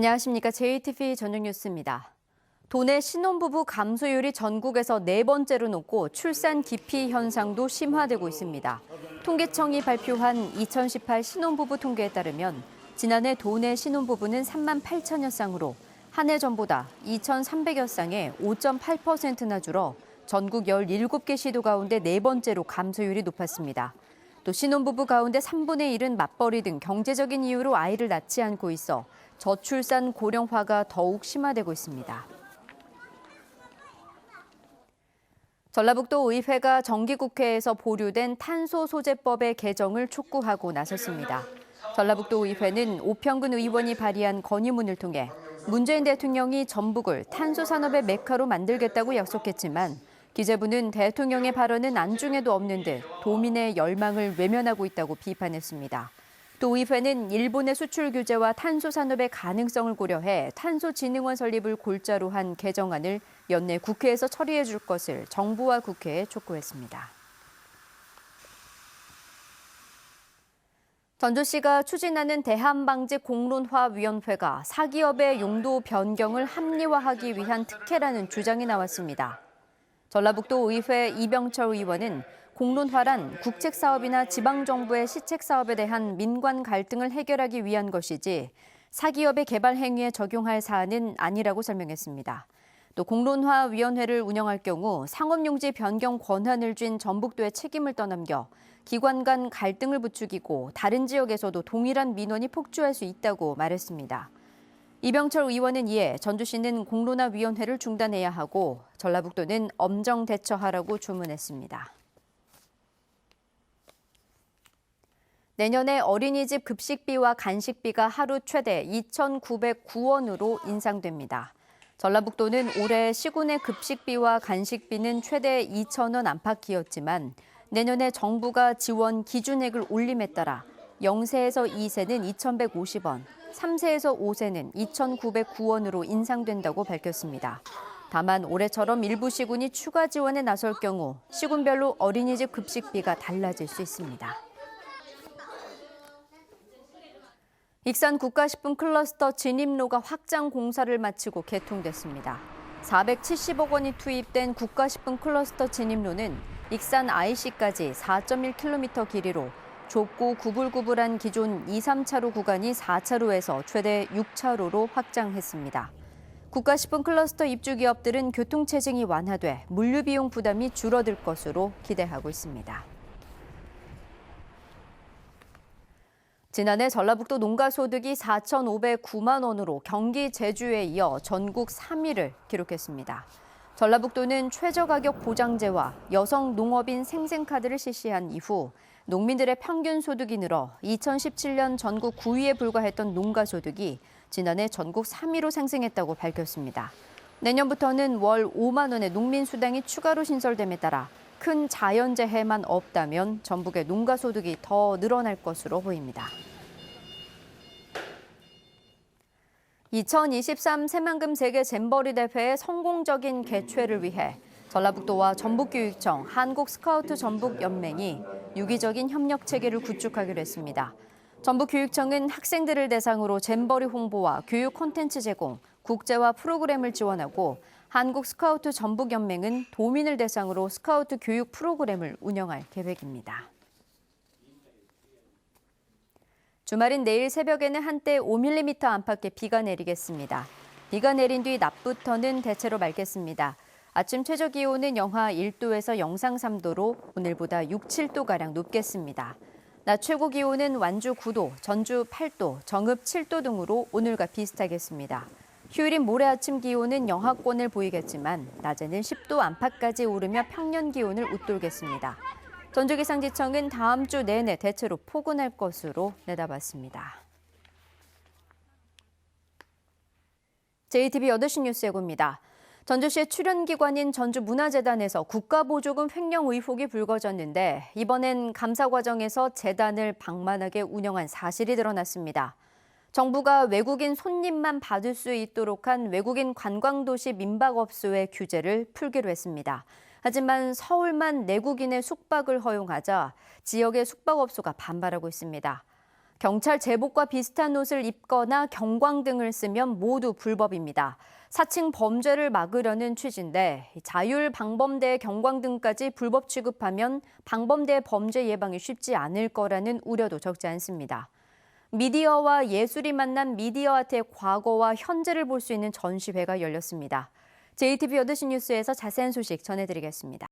안녕하십니까. JTV 저녁 뉴스입니다. 도내 신혼부부 감소율이 전국에서 4번째로 높고 출산 기피 현상도 심화되고 있습니다. 통계청이 발표한 2018 신혼부부 통계에 따르면 지난해 도내 신혼부부는 3만 8천여 쌍으로 한 해 전보다 2,300여 쌍에 5.8%나 줄어 전국 17개 시도 가운데 4번째로 감소율이 높았습니다. 또 신혼부부 가운데 3분의 1은 맞벌이 등 경제적인 이유로 아이를 낳지 않고 있어 저출산 고령화가 더욱 심화되고 있습니다. 전라북도 의회가 정기국회에서 보류된 탄소소재법의 개정을 촉구하고 나섰습니다. 전라북도 의회는 오평근 의원이 발의한 건의문을 통해 문재인 대통령이 전북을 탄소산업의 메카로 만들겠다고 약속했지만 기재부는 대통령의 발언은 안중에도 없는 듯 도민의 열망을 외면하고 있다고 비판했습니다. 또 의회는 일본의 수출 규제와 탄소 산업의 가능성을 고려해 탄소진흥원 설립을 골자로 한 개정안을 연내 국회에서 처리해 줄 것을 정부와 국회에 촉구했습니다. 전주시가 추진하는 대한방지 공론화위원회가 사기업의 용도 변경을 합리화하기 위한 특혜라는 주장이 나왔습니다. 전라북도 의회 이병철 의원은 공론화란 국책사업이나 지방정부의 시책사업에 대한 민관 갈등을 해결하기 위한 것이지 사기업의 개발 행위에 적용할 사안은 아니라고 설명했습니다. 또 공론화위원회를 운영할 경우 상업용지 변경 권한을 쥔 전북도의 책임을 떠넘겨 기관 간 갈등을 부추기고 다른 지역에서도 동일한 민원이 폭주할 수 있다고 말했습니다. 이병철 의원은 이에 전주시는 공론화위원회를 중단해야 하고 전라북도는 엄정 대처하라고 주문했습니다. 내년에 어린이집 급식비와 간식비가 하루 최대 2,909원으로 인상됩니다. 전라북도는 올해 시군의 급식비와 간식비는 최대 2,000원 안팎이었지만 내년에 정부가 지원 기준액을 올림에 따라 0세에서 2세는 2,150원, 3세에서 5세는 2,909원으로 인상된다고 밝혔습니다. 다만 올해처럼 일부 시군이 추가 지원에 나설 경우 시군별로 어린이집 급식비가 달라질 수 있습니다. 익산 국가식품 클러스터 진입로가 확장 공사를 마치고 개통됐습니다. 470억 원이 투입된 국가식품 클러스터 진입로는 익산 IC까지 4.1km 길이로 좁고 구불구불한 기존 2, 3차로 구간이 4차로에서 최대 6차로로 확장했습니다. 국가식품 클러스터 입주 기업들은 교통체증이 완화돼 물류비용 부담이 줄어들 것으로 기대하고 있습니다. 지난해 전라북도 농가소득이 4,509만 원으로 경기 제주에 이어 전국 3위를 기록했습니다. 전라북도는 최저가격 보장제와 여성 농업인 생생카드를 실시한 이후 농민들의 평균 소득이 늘어 2017년 전국 9위에 불과했던 농가소득이 지난해 전국 3위로 상승했다고 밝혔습니다. 내년부터는 월 5만 원의 농민수당이 추가로 신설됨에 따라 큰 자연재해만 없다면 전북의 농가소득이 더 늘어날 것으로 보입니다. 2023 새만금 세계 잼버리 대회의 성공적인 개최를 위해 전라북도와 전북교육청, 한국스카우트 전북연맹이 유기적인 협력 체계를 구축하기로 했습니다. 전북교육청은 학생들을 대상으로 잼버리 홍보와 교육 콘텐츠 제공, 국제화 프로그램을 지원하고 한국스카우트 전북연맹은 도민을 대상으로 스카우트 교육 프로그램을 운영할 계획입니다. 주말인 내일 새벽에는 한때 5mm 안팎의 비가 내리겠습니다. 비가 내린 뒤 낮부터는 대체로 맑겠습니다. 아침 최저 기온은 영하 1도에서 영상 3도로 오늘보다 6, 7도가량 높겠습니다. 낮 최고 기온은 완주 9도, 전주 8도, 정읍 7도 등으로 오늘과 비슷하겠습니다. 휴일인 모레 아침 기온은 영하권을 보이겠지만 낮에는 10도 안팎까지 오르며 평년 기온을 웃돌겠습니다. 전주기상지청은 다음 주 내내 대체로 포근할 것으로 내다봤습니다. JTV 8시 뉴스 예고입니다. 전주시의 출연기관인 전주문화재단에서 국가보조금 횡령 의혹이 불거졌는데 이번엔 감사 과정에서 재단을 방만하게 운영한 사실이 드러났습니다. 정부가 외국인 손님만 받을 수 있도록 한 외국인 관광도시 민박업소의 규제를 풀기로 했습니다. 하지만 서울만 내국인의 숙박을 허용하자 지역의 숙박업소가 반발하고 있습니다. 경찰 제복과 비슷한 옷을 입거나 경광등을 쓰면 모두 불법입니다. 사칭 범죄를 막으려는 취지인데 자율 방범대 경광등까지 불법 취급하면 방범대 범죄 예방이 쉽지 않을 거라는 우려도 적지 않습니다. 미디어와 예술이 만난 미디어 아트의 과거와 현재를 볼 수 있는 전시회가 열렸습니다. JTBC 뉴스에서 자세한 소식 전해드리겠습니다.